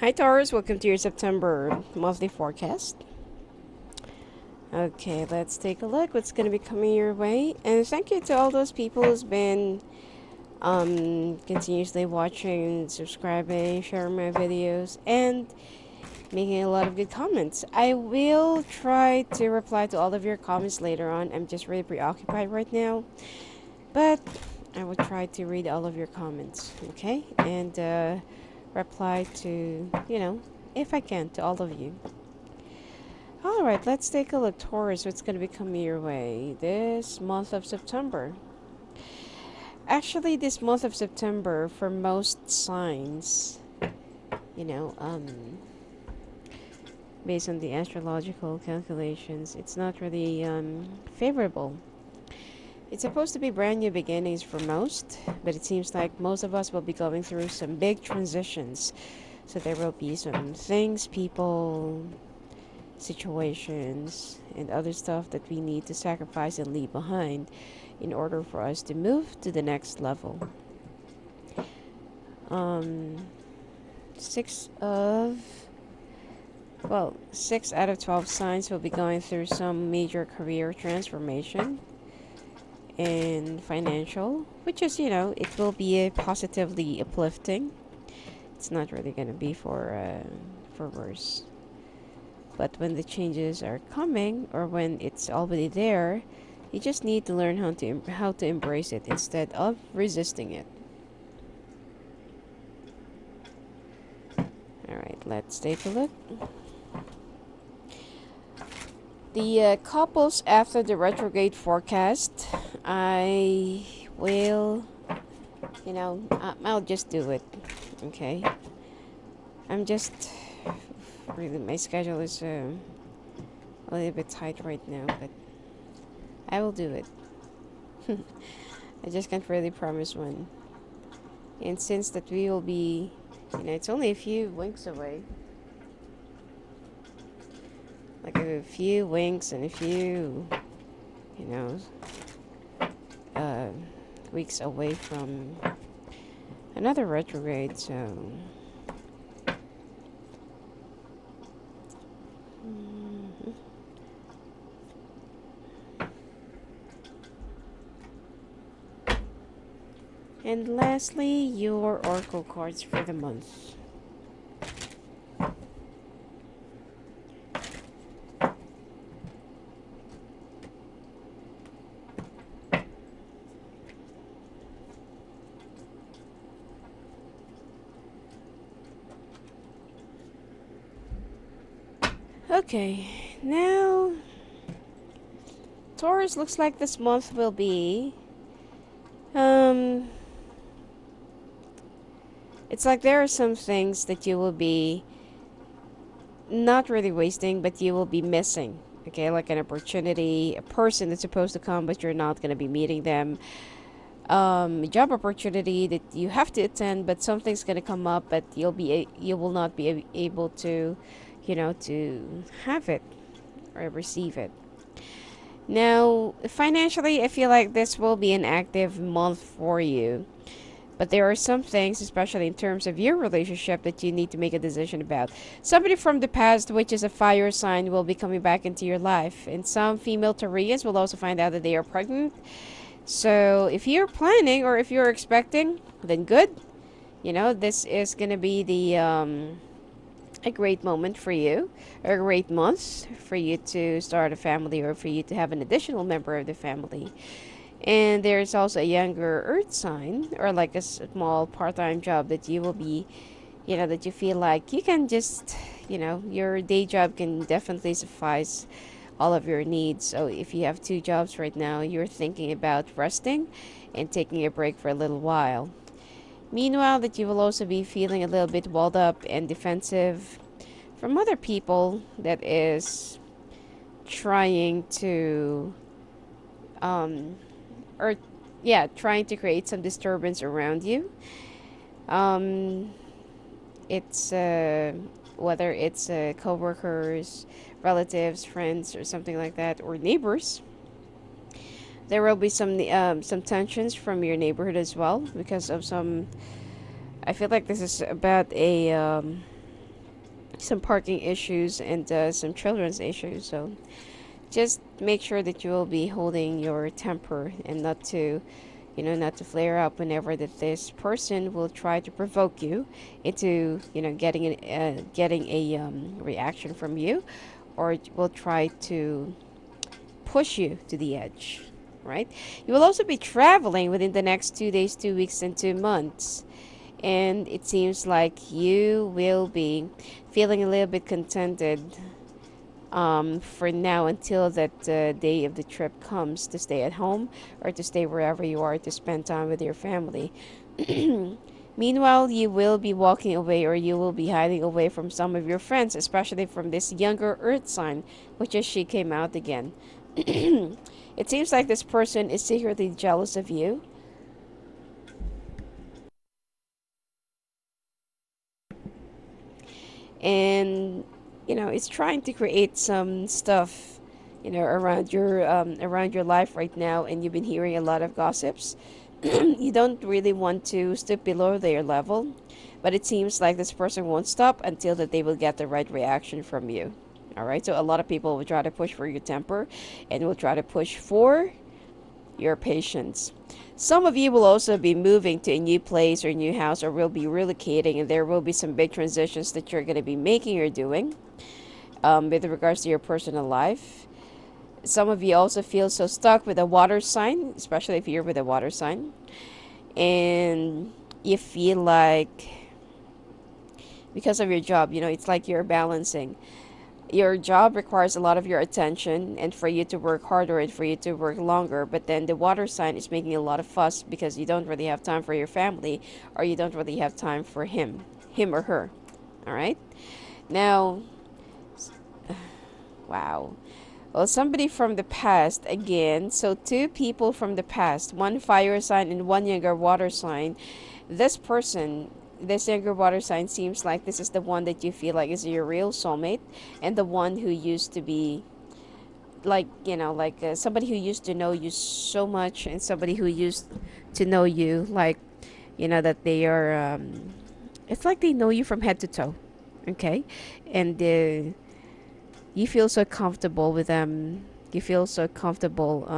Hi Taurus, welcome to your September monthly forecast. Okay, let's take a look what's going to be coming your way. And thank you to all those people who's been continuously watching, subscribing, sharing my videos, and making a lot of good comments. I will try to reply to all of your comments later on. I'm just really preoccupied right now, but I will try to read all of your comments, okay? And reply to, if I can, to all of you. Alright, let's take a look. Taurus, what's going to be coming your way this month of September? Actually, this month of September, for most signs, based on the astrological calculations, it's not really favorable. It's supposed to be brand new beginnings for most, but it seems like most of us will be going through some big transitions. So there will be some things, people, situations, and other stuff that we need to sacrifice and leave behind in order for us to move to the next level. Six out of 12 signs will be going through some major career transformation and financial, which is, it will be positively uplifting. It's not really going to be for worse. But when the changes are coming, or when it's already there, you just need to learn how to embrace it instead of resisting it. Alright, let's take a look. The couples after the retrograde forecast, I will, I'll just do it, okay? I'm just, really, my schedule is a little bit tight right now, but I will do it. I just can't really promise one. And since that we will be, it's only a few winks away. Like a few winks and a few, weeks away from another retrograde, so... And lastly, your oracle cards for the month. Okay, now Taurus, looks like this month will be it's like there are some things that you will be not really wasting, but you will be missing. Okay, like an opportunity, a person that's supposed to come, but you're not going to be meeting them. A job opportunity that you have to attend, but something's going to come up, but you will not be able to, to have it or receive it. Now, financially, I feel like this will be an active month for you. But there are some things, especially in terms of your relationship, that you need to make a decision about. Somebody from the past, which is a fire sign, will be coming back into your life. And some female Taurians will also find out that they are pregnant. So if you're planning or if you're expecting, then good. This is going to be a great moment for you, or a great month for you to start a family or for you to have an additional member of the family. And there's also a younger earth sign, or like a small part-time job that you will be, that you feel like you can just, your day job can definitely suffice all of your needs. So if you have 2 jobs right now, you're thinking about resting and taking a break for a little while. Meanwhile, that you will also be feeling a little bit walled up and defensive from other people that is trying to trying to create some disturbance around you. It's whether it's co-workers, relatives, friends, or something like that, or neighbors. There will be some tensions from your neighborhood as well because of some. I feel like this is about a some parking issues and some children's issues. So just make sure that you will be holding your temper and not to, not to flare up whenever that this person will try to provoke you into, getting a reaction from you, or will try to push you to the edge, right? You will also be traveling within the next 2 days, 2 weeks, and 2 months. And it seems like you will be feeling a little bit contented for now until that day of the trip comes to stay at home or to stay wherever you are to spend time with your family. Meanwhile, you will be walking away or you will be hiding away from some of your friends, especially from this younger earth sign, which is she came out again. It seems like this person is secretly jealous of you. And it's trying to create some stuff around your life right now, and you've been hearing a lot of gossips. You don't really want to stoop below their level, but it seems like this person won't stop until that they will get the right reaction from you. All right, so a lot of people will try to push for your temper and will try to push for your patience. Some of you will also be moving to a new place or new house, or will be relocating, and there will be some big transitions that you're going to be making or doing with regards to your personal life. Some of you also feel so stuck with a water sign, especially if you're with a water sign, and you feel like because of your job, it's like you're balancing. Your job requires a lot of your attention and for you to work harder and for you to work longer, but then the water sign is making a lot of fuss because you don't really have time for your family, or you don't really have time for him or her. All right, now, wow. Well, somebody from the past again. So two people from the past, one fire sign and one younger water sign. This person, this younger water sign, seems like this is the one that you feel like is your real soulmate, and the one who used to be like, somebody who used to know you so much, and somebody who used to know you like, that they are, it's like they know you from head to toe. Okay, and you feel so comfortable with them. You feel so comfortable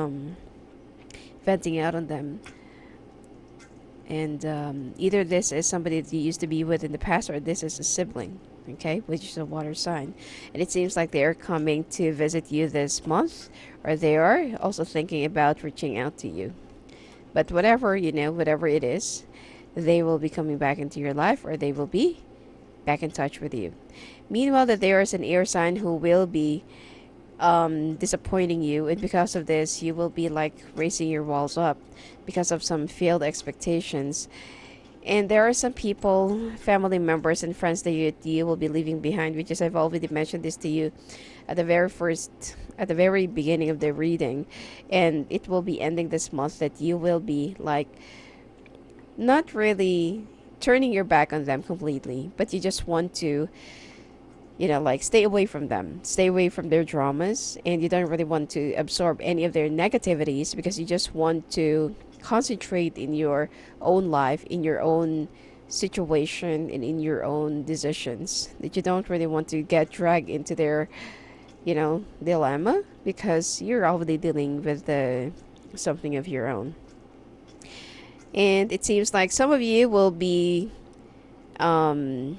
venting out on them. And either this is somebody that you used to be with in the past, or this is a sibling, okay, which is a water sign. And it seems like they are coming to visit you this month, or they are also thinking about reaching out to you. But whatever, whatever it is, they will be coming back into your life, or they will be back in touch with you. Meanwhile, that there is an air sign who will be disappointing you, and because of this you will be like raising your walls up because of some failed expectations. And there are some people, family members and friends that you will be leaving behind, which is, I've already mentioned this to you at the very beginning of the reading, and it will be ending this month, that you will be like not really turning your back on them completely, but you just want to, like, stay away from them, stay away from their dramas, and you don't really want to absorb any of their negativities, because you just want to concentrate in your own life, in your own situation, and in your own decisions, that you don't really want to get dragged into their, dilemma, because you're already dealing with something of your own. And it seems like some of you will be having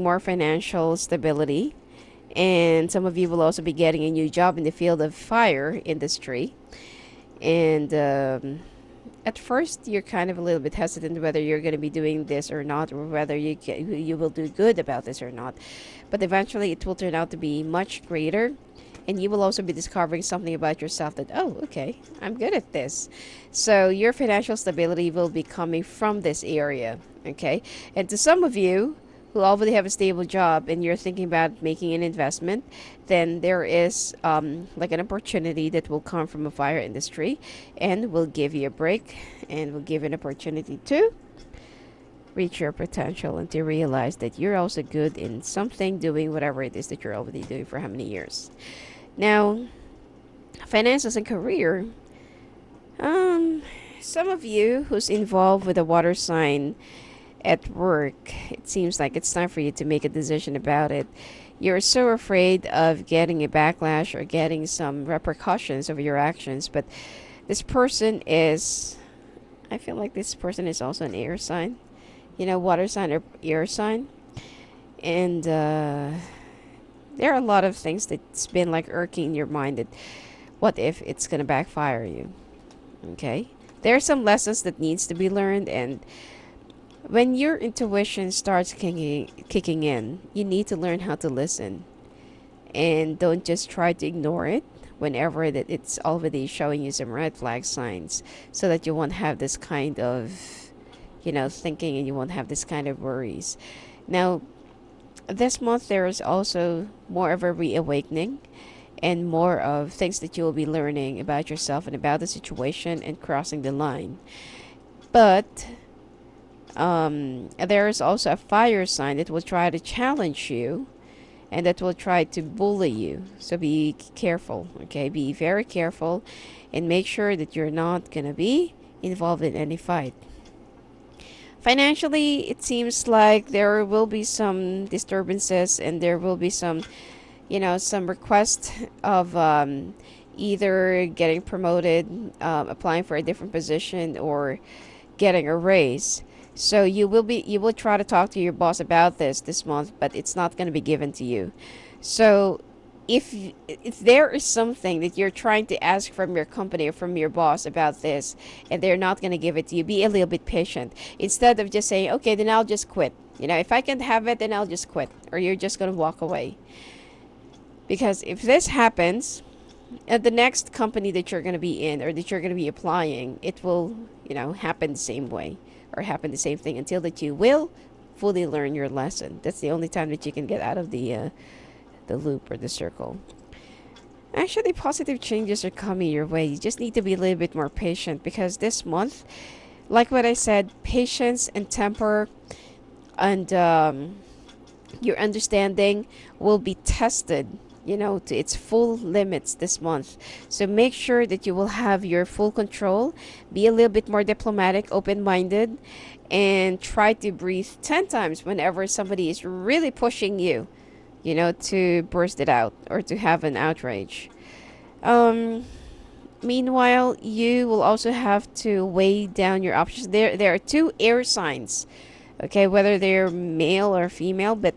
more financial stability, and some of you will also be getting a new job in the field of fire industry. And at first you're kind of a little bit hesitant whether you're going to be doing this or not, or whether you will do good about this or not, but eventually it will turn out to be much greater. And you will also be discovering something about yourself that, oh, okay, I'm good at this. So your financial stability will be coming from this area, okay? And to some of you who already have a stable job and you're thinking about making an investment, then there is like an opportunity that will come from a fire industry and will give you a break and will give you an opportunity to reach your potential and to realize that you're also good in something, doing whatever it is that you're already doing for how many years. Now, finances and career. Some of you who's involved with a water sign at work, it seems like it's time for you to make a decision about it. You're so afraid of getting a backlash or getting some repercussions of your actions, but this person is, I feel like this person is also an air sign, water sign or air sign. And there are a lot of things that's been like irking in your mind, that what if it's gonna backfire you. Okay, there are some lessons that needs to be learned, and when your intuition starts kicking in, you need to learn how to listen, and don't just try to ignore it whenever that it's already showing you some red flag signs, so that you won't have this kind of thinking, and you won't have this kind of worries. Now, this month there is also more of a reawakening, and more of things that you will be learning about yourself and about the situation and crossing the line. But there is also a fire sign that will try to challenge you, and that will try to bully you. So be careful, okay? Be very careful, and make sure that you're not gonna be involved in any fight. Financially, it seems like there will be some disturbances, and there will be some some request of either getting promoted, applying for a different position, or getting a raise. So you will try to talk to your boss about this month, but it's not going to be given to you. So if there is something that you're trying to ask from your company or from your boss about this, and they're not going to give it to you, be a little bit patient. Instead of just saying, okay, then I'll just quit. If I can't have it, then I'll just quit. Or you're just going to walk away. Because if this happens at the next company that you're going to be in, or that you're going to be applying, it will, happen the same way, or happen the same thing, until that you will fully learn your lesson. That's the only time that you can get out of the loop, or the circle. Actually, positive changes are coming your way. You just need to be a little bit more patient, because this month, like what I said, patience and temper, and your understanding will be tested, to its full limits this month. So make sure that you will have your full control. Be a little bit more diplomatic, open-minded, and try to breathe 10 times whenever somebody is really pushing you, to burst it out, or to have an outrage. Meanwhile, you will also have to weigh down your options. There are two air signs, okay, whether they're male or female, but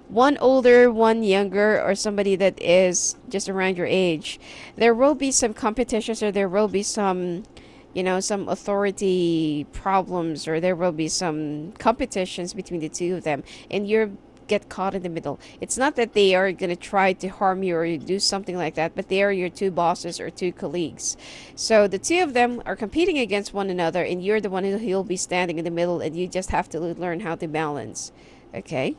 one older, one younger, or somebody that is just around your age. There will be some competitions, or there will be some some authority problems, or there will be some competitions between the two of them, and you're get caught in the middle. It's not that they are going to try to harm you or do something like that, but they are your two bosses or two colleagues. So the two of them are competing against one another, and you're the one who will be standing in the middle, and you just have to learn how to balance. Okay?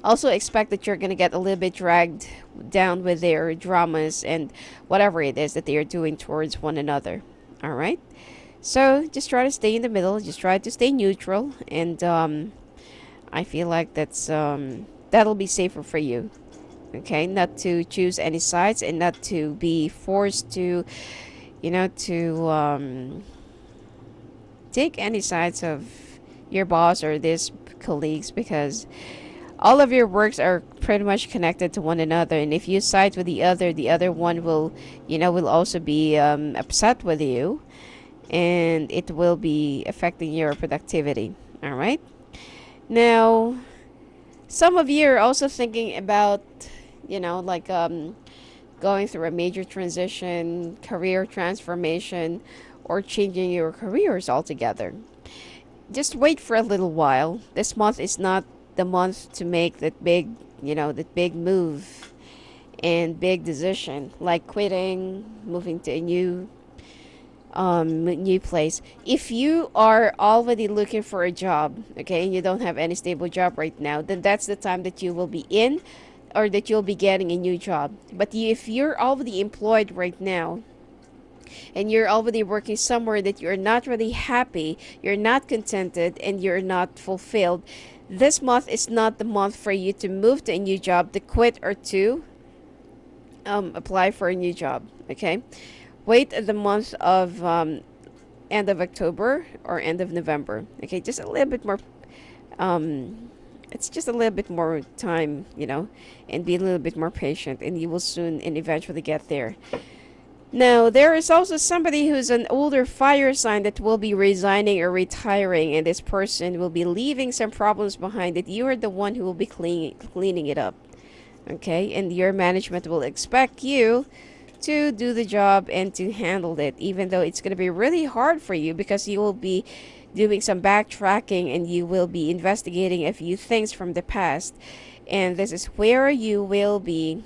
Also expect that you're going to get a little bit dragged down with their dramas and whatever it is that they are doing towards one another. All right? So just try to stay in the middle. Just try to stay neutral, and I feel like that'll be safer for you. Okay, not to choose any sides, and not to be forced to take any sides of your boss or these colleagues, because all of your works are pretty much connected to one another, and if you side with the other one will will also be upset with you, and it will be affecting your productivity. All right. Now, some of you are also thinking about, like going through a major transition, career transformation, or changing your careers altogether. Just wait for a little while. This month is not the month to make that big move and big decision, like quitting, moving to a new place. If you are already looking for a job, okay, and you don't have any stable job right now, then that's the time that you will be in, or that you'll be getting a new job. But if you're already employed right now, and you're already working somewhere that you're not really happy, you're not contented, and you're not fulfilled, this month is not the month for you to move to a new job, to quit, or to apply for a new job. Okay, wait the month of end of October or end of November. Okay, just a little bit more. It's just a little bit more time, and be a little bit more patient, and you will soon and eventually get there. Now, there is also somebody who's an older fire sign that will be resigning or retiring, and this person will be leaving some problems behind that you are the one who will be cleaning it up. Okay, and your management will expect you to do the job and to handle it, even though it's going to be really hard for you because you will be doing some backtracking and you will be investigating a few things from the past. And this is where you will be,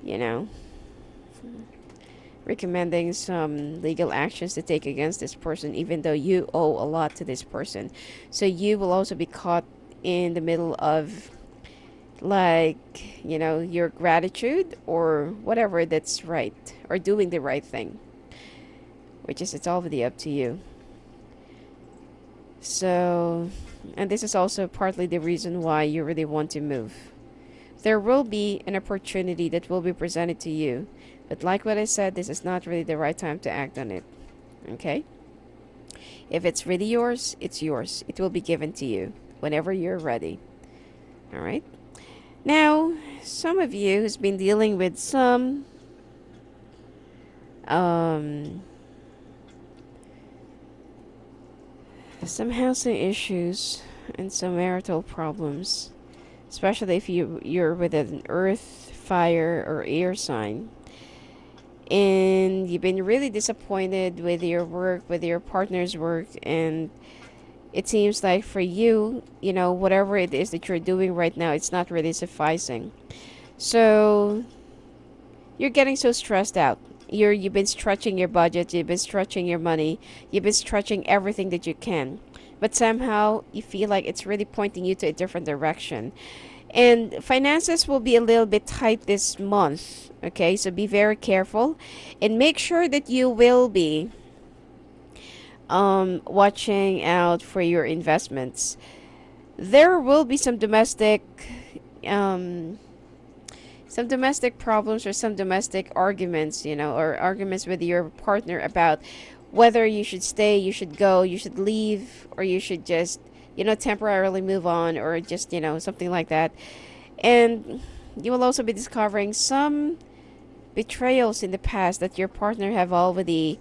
you know, recommending some legal actions to take against this person, even though you owe a lot to this person. So you will also be caught in the middle of, like, your gratitude or whatever that's right, or doing the right thing, which is, it's already up to you. So, and this is also partly the reason why you really want to move. There will be an opportunity that will be presented to you, but like what I said, this is not really the right time to act on it. Okay? If it's really yours, it's yours. It will be given to you whenever you're ready. Alright? Now, some of you who's been dealing with some housing issues and some marital problems, especially if you're with an earth, fire, or air sign, and you've been really disappointed with your work, with your partner's work, and it seems like for you, whatever it is that you're doing right now, it's not really sufficing. So you're getting so stressed out. You've been stretching your budget, you've been stretching your money, you've been stretching everything that you can. But somehow you feel like it's really pointing you to a different direction. And finances will be a little bit tight this month. Okay, so be very careful and make sure that you will be watching out for your investments. There will be some domestic problems or some domestic arguments, or arguments with your partner about whether you should stay, you should go, you should leave, or you should just, temporarily move on, or just, something like that. And you will also be discovering some betrayals in the past that your partner have already,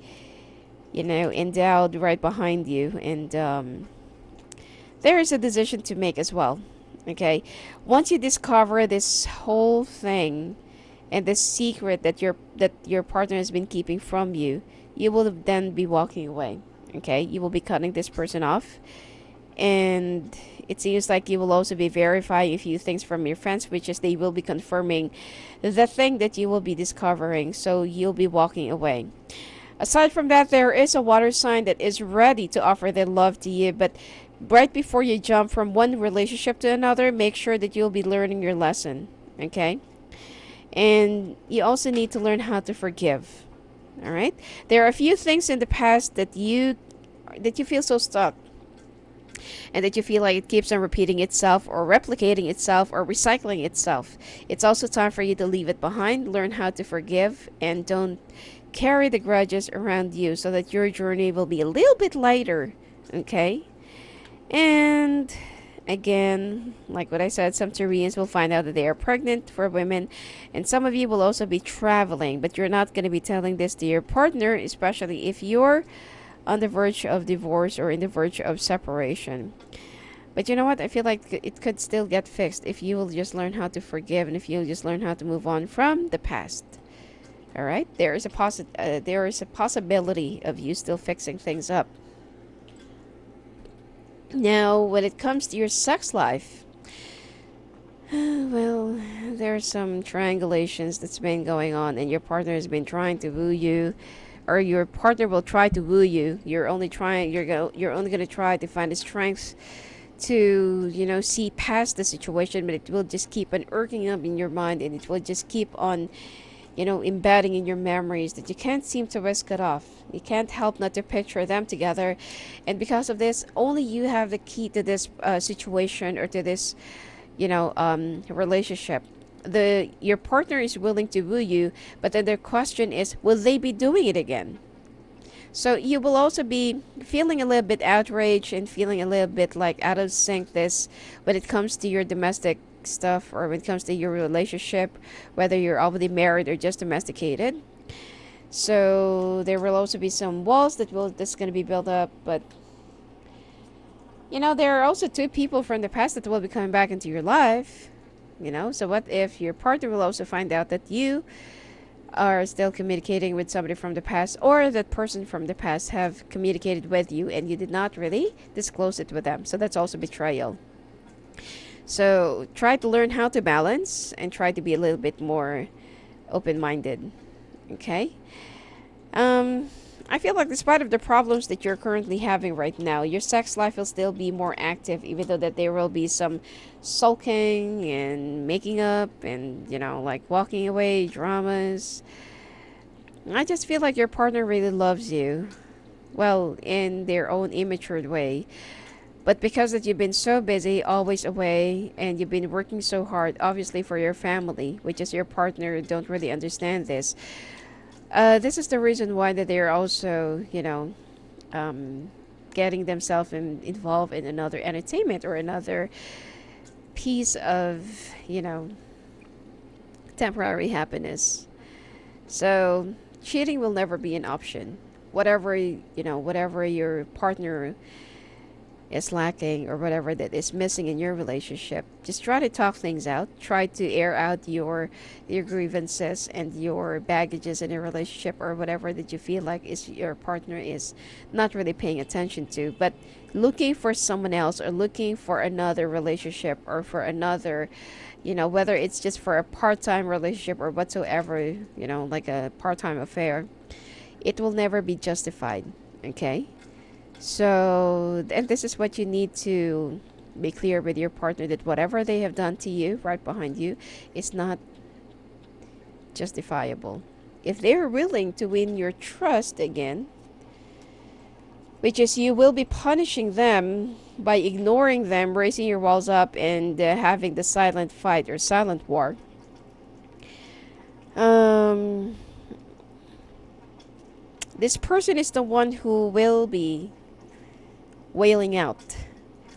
endowed right behind you. And there is a decision to make as well. Okay, once you discover this whole thing and this secret that your partner has been keeping from you, you will then be walking away. Okay, you will be cutting this person off, and it seems like you will also be verifying a few things from your friends, which is they will be confirming the thing that you will be discovering, so you'll be walking away. Aside from that, there is a water sign that is ready to offer their love to you, but right before you jump from one relationship to another, make sure that you'll be learning your lesson. Okay? And you also need to learn how to forgive. Alright? There are a few things in the past that you feel so stuck, and that you feel like it keeps on repeating itself, or replicating itself, or recycling itself. It's also time for you to leave it behind, learn how to forgive, and don't carry the grudges around you, so that your journey will be a little bit lighter. Okay? And again, like what I said, some Taurians will find out that they are pregnant for women, and some of you will also be traveling, but you're not going to be telling this to your partner, especially if you're on the verge of divorce or in the verge of separation. But you know what? I feel like it could still get fixed if you will just learn how to forgive, and if you'll just learn how to move on from the past. All right? There is a possibility of you still fixing things up. Now, when it comes to your sex life, well, there are some triangulations that's been going on, and your partner has been trying to woo you, or your partner will try to woo you. You're only going to try to find the strength to, see past the situation, but it will just keep on irking up in your mind, and it will just keep on, embedding in your memories that you can't seem to whisk it off. You can't help not to picture them together, and because of this, only you have the key to this situation, or to this, relationship. Your partner is willing to woo you, but then the question is, will they be doing it again? So you will also be feeling a little bit outraged and feeling a little bit like out of sync this when it comes to your domestic stuff, or when it comes to your relationship, whether you're already married or just domesticated. So there will also be some walls that's going to be built up, but there are also two people from the past that will be coming back into your life. So what if your partner will also find out that you are still communicating with somebody from the past, or that person from the past have communicated with you and you did not really disclose it with them? So that's also betrayal. So try to learn how to balance and try to be a little bit more open-minded. Okay. I feel like despite of the problems that you're currently having right now, your sex life will still be more active, even though that there will be some sulking and making up and, like walking away, dramas. I just feel like your partner really loves you. Well, in their own immature way. But because that you've been so busy, always away, and you've been working so hard, obviously for your family, which is your partner, don't really understand this. This is the reason why that they're also, getting themselves involved in another entertainment or another piece of, temporary happiness. So cheating will never be an option. Whatever your partner is lacking or whatever that is missing in your relationship, just try to talk things out. Try to air out your grievances and your baggages in a relationship, or whatever that you feel like is your partner is not really paying attention to. But looking for someone else, or looking for another relationship, or for another, whether it's just for a part-time relationship or whatsoever, like a part-time affair, it will never be justified. Okay. So, and this is what you need to be clear with your partner, that whatever they have done to you right behind you is not justifiable. If they're willing to win your trust again, which is you will be punishing them by ignoring them, raising your walls up, and having the silent fight or silent war. This person is the one who will be wailing out,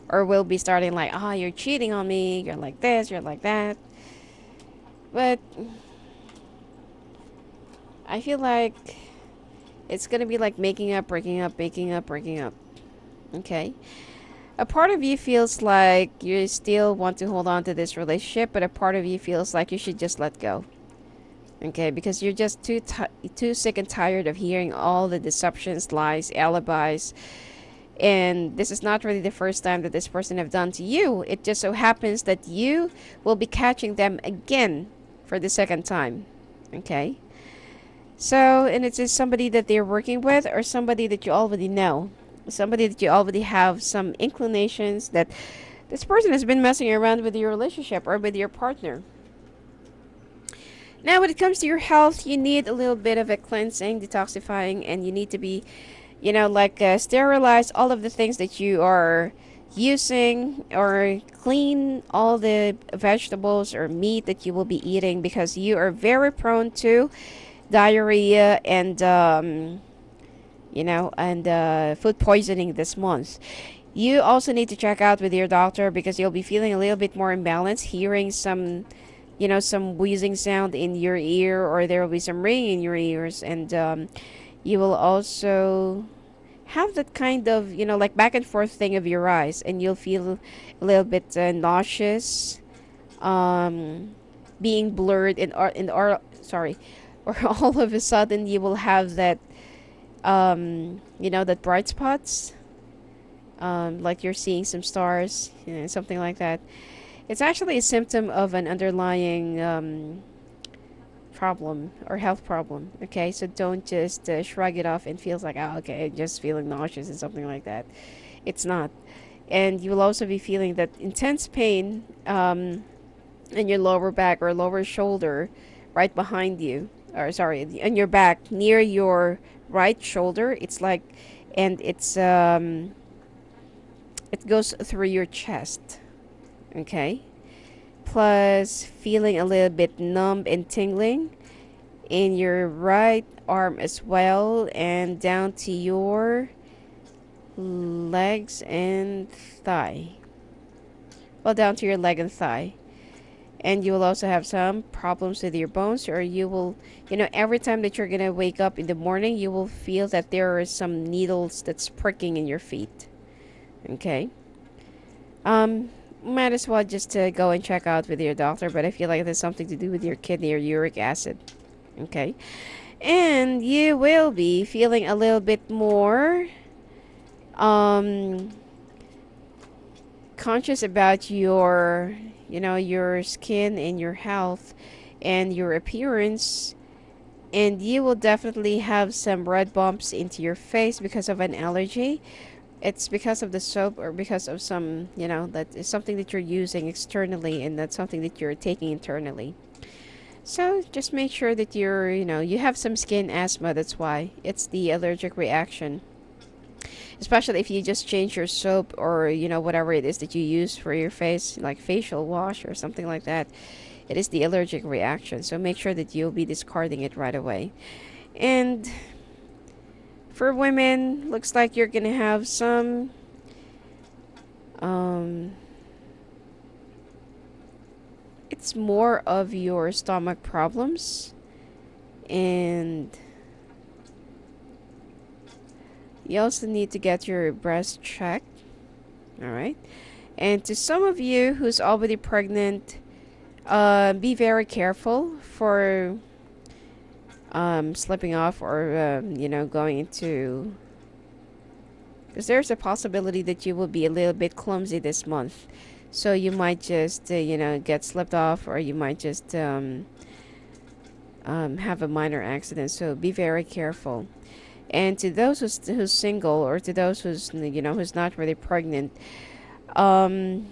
or will be starting like, you're cheating on me, you're like this, you're like that. But I feel like it's gonna be like making up, breaking up, making up, breaking up. Okay. A part of you feels like you still want to hold on to this relationship, but a part of you feels like you should just let go. Okay, because you're just too sick and tired of hearing all the deceptions, lies, alibis. And this is not really the first time that this person have done to you. It just so happens that you will be catching them again for the second time. Okay. So, and it's just somebody that they're working with, or somebody that you already know. Somebody that you already have some inclinations that this person has been messing around with your relationship or with your partner. Now, when it comes to your health, you need a little bit of a cleansing, detoxifying, and you need to be sterilize all of the things that you are using, or clean all the vegetables or meat that you will be eating, because you are very prone to diarrhea and food poisoning this month. You also need to check out with your doctor, because you'll be feeling a little bit more imbalanced, hearing some wheezing sound in your ear, or there will be some ringing in your ears, and you will also have that kind of, like back and forth thing of your eyes, and you'll feel a little bit nauseous, being blurred, sorry, or all of a sudden you will have that, that bright spots, like you're seeing some stars, something like that. It's actually a symptom of an underlying problem or health problem. Okay, so don't just shrug it off and feels like, okay, I'm just feeling nauseous and something like that. It's not. And you will also be feeling that intense pain in your lower back or lower shoulder, right behind you, or sorry, in your back near your right shoulder. It's like, and it goes through your chest. Okay, plus feeling a little bit numb and tingling in your right arm as well, and down to your legs and thigh. Well, down to your leg and thigh. And you will also have some problems with your bones, or you will, every time that you're gonna wake up in the morning, you will feel that there are some needles that's pricking in your feet. Okay. Might as well just go and check out with your doctor, but I feel like there's something to do with your kidney or uric acid. Okay. And you will be feeling a little bit more um conscious about your skin and your health and your appearance, and you will definitely have some red bumps into your face because of an allergy. It's because of the soap, or because of some, that is something that you're using externally, and that's something that you're taking internally. So just make sure that you have some skin asthma. That's why it's the allergic reaction. Especially if you just change your soap, or whatever it is that you use for your face, like facial wash or something like that. It is the allergic reaction, so make sure that you'll be discarding it right away. And for women, looks like you're gonna have some it's more of your stomach problems, and you also need to get your breast checked. All right. And to some of you who's already pregnant, be very careful for slipping off, or going into, because there's a possibility that you will be a little bit clumsy this month. So you might just get slipped off, or you might just have a minor accident. So be very careful. And to those who's single, or to those who's not really pregnant, you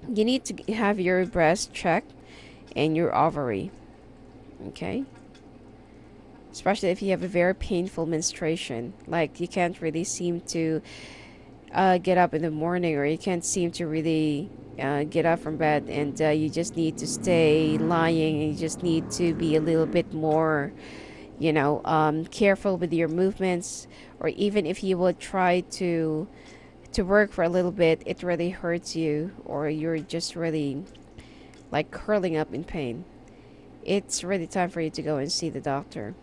need to have your breast checked and your ovary. Okay. Especially if you have a very painful menstruation, like you can't really seem to get up in the morning, or you can't seem to really get up from bed, and you just need to stay lying, and you just need to be a little bit more careful with your movements. Or even if you would try to work for a little bit, it really hurts you, or you're just really like curling up in pain. It's really time for you to go and see the doctor.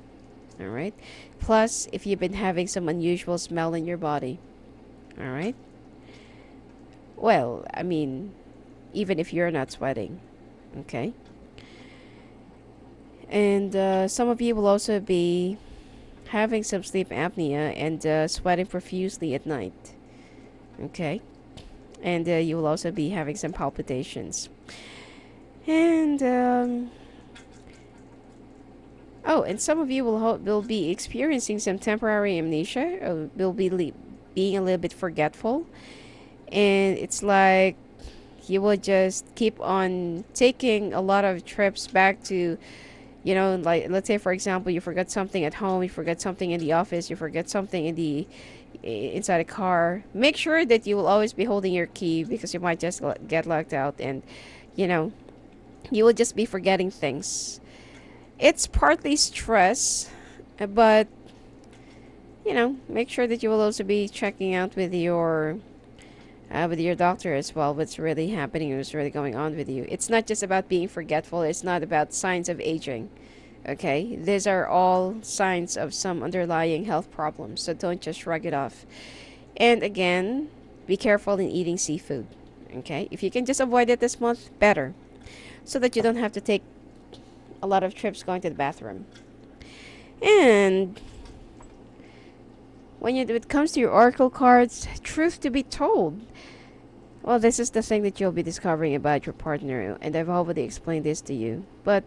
All right. Plus, if you've been having some unusual smell in your body. All right. Well, I mean, even if you're not sweating. Okay. And some of you will also be having some sleep apnea, and sweating profusely at night. Okay. And you will also be having some palpitations. And oh, and some of you will be experiencing some temporary amnesia, or will be being a little bit forgetful. And it's like you will just keep on taking a lot of trips back to, like, let's say, for example, you forgot something at home, you forgot something in the office, you forget something inside a car. Make sure that you will always be holding your key, because you might just get locked out, and you know you will just be forgetting things. It's partly stress, but make sure that you will also be checking out with your doctor as well, what's really happening, what's really going on with you. It's not just about being forgetful. It's not about signs of aging. Okay, these are all signs of some underlying health problems, so don't just shrug it off. And again, be careful in eating seafood. Okay, if you can just avoid it this month, better, so that you don't have to take a lot of trips going to the bathroom. And when it comes to your oracle cards, truth to be told, well, this is the thing that you'll be discovering about your partner, and I've already explained this to you. But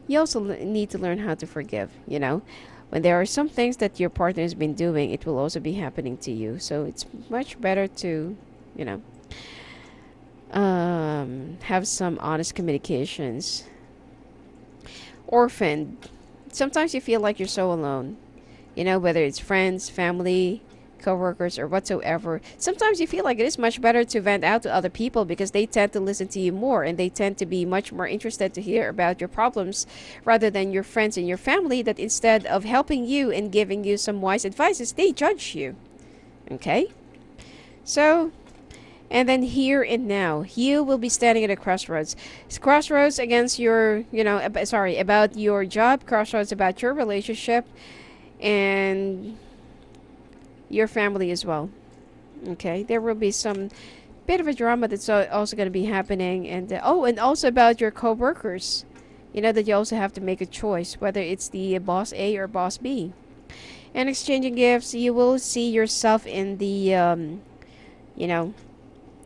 you also need to learn how to forgive. When there are some things that your partner has been doing, it will also be happening to you. So it's much better to, have some honest communications. Orphaned. Sometimes you feel like you're so alone. Whether it's friends, family, coworkers or whatsoever, sometimes you feel like it is much better to vent out to other people because they tend to listen to you more and they tend to be much more interested to hear about your problems rather than your friends and your family, that instead of helping you and giving you some wise advices, they judge you. Okay? So, and then here and now, you will be standing at a crossroads. It's crossroads against your, about your job, crossroads about your relationship, and your family as well. Okay, there will be some bit of a drama that's also going to be happening, and and also about your co-workers. You know that you also have to make a choice whether it's the boss A or boss B. And exchanging gifts, you will see yourself in the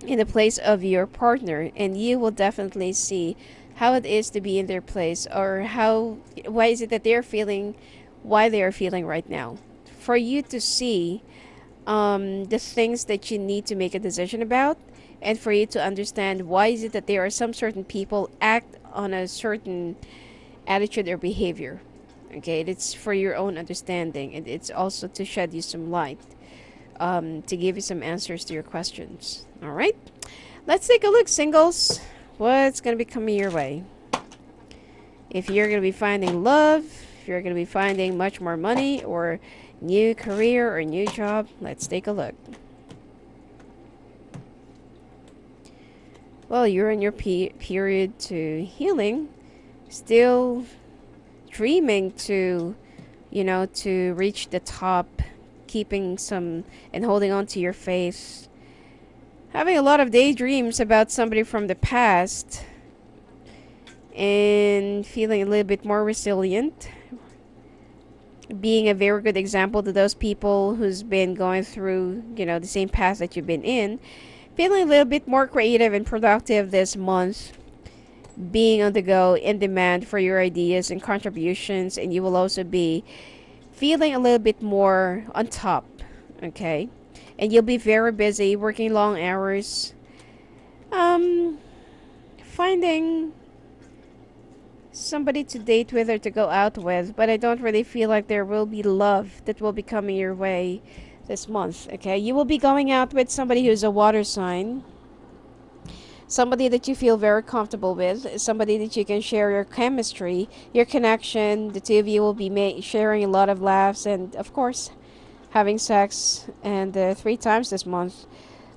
in the place of your partner, and you will definitely see how it is to be in their place, or why is it that they're feeling, why they are feeling right now, for you to see the things that you need to make a decision about, and for you to understand why is it that there are some certain people act on a certain attitude or behavior. Okay, it's for your own understanding, and it's also to shed you some light, to give you some answers to your questions. All right, let's take a look, singles. What's going to be coming your way? If you're going to be finding love, if you're going to be finding much more money or new career or new job, let's take a look. Well, you're in your period to healing, still dreaming to, to reach the top, keeping some and holding on to your faith, having a lot of daydreams about somebody from the past, and feeling a little bit more resilient, being a very good example to those people who's been going through, the same path that you've been in, feeling a little bit more creative and productive this month, being on the go, in demand for your ideas and contributions, and you will also be feeling a little bit more on top. Okay, and you'll be very busy, working long hours, finding somebody to date with or to go out with, but I don't really feel like there will be love that will be coming your way this month. Okay, you will be going out with somebody who's a water sign, somebody that you feel very comfortable with, somebody that you can share your chemistry, your connection. The two of you will be sharing a lot of laughs and, of course, having sex, and 3 times this month.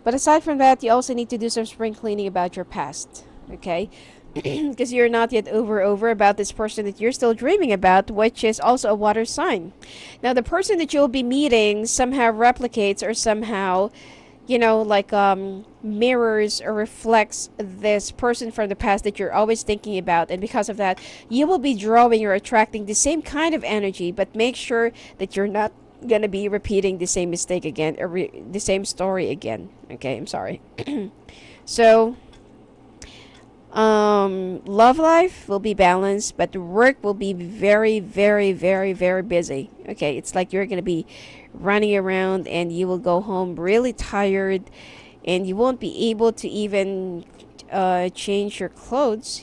But aside from that, you also need to do some spring cleaning about your past. Okay, because you're not yet over about this person that you're still dreaming about, which is also a water sign. Now, the person that you'll be meeting somehow replicates or somehow, mirrors or reflects this person from the past that you're always thinking about, and because of that, you will be drawing or attracting the same kind of energy, but make sure that you're not gonna be repeating the same mistake again, or the same story again. Okay, I'm sorry. So love life will be balanced, but work will be very, very, very, very busy. Okay, it's like you're gonna be running around, and you will go home really tired, and you won't be able to even change your clothes,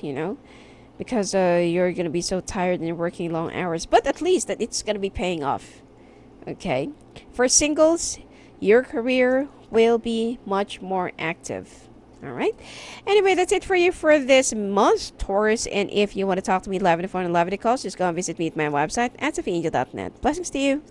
because you're gonna be so tired and you're working long hours. But at least that it's gonna be paying off. Okay, for singles, your career will be much more active. All right. Anyway, that's it for you for this month, Taurus. And if you want to talk to me live on the phone and live on the calls, just go and visit me at my website at sophiaangel.net. Blessings to you.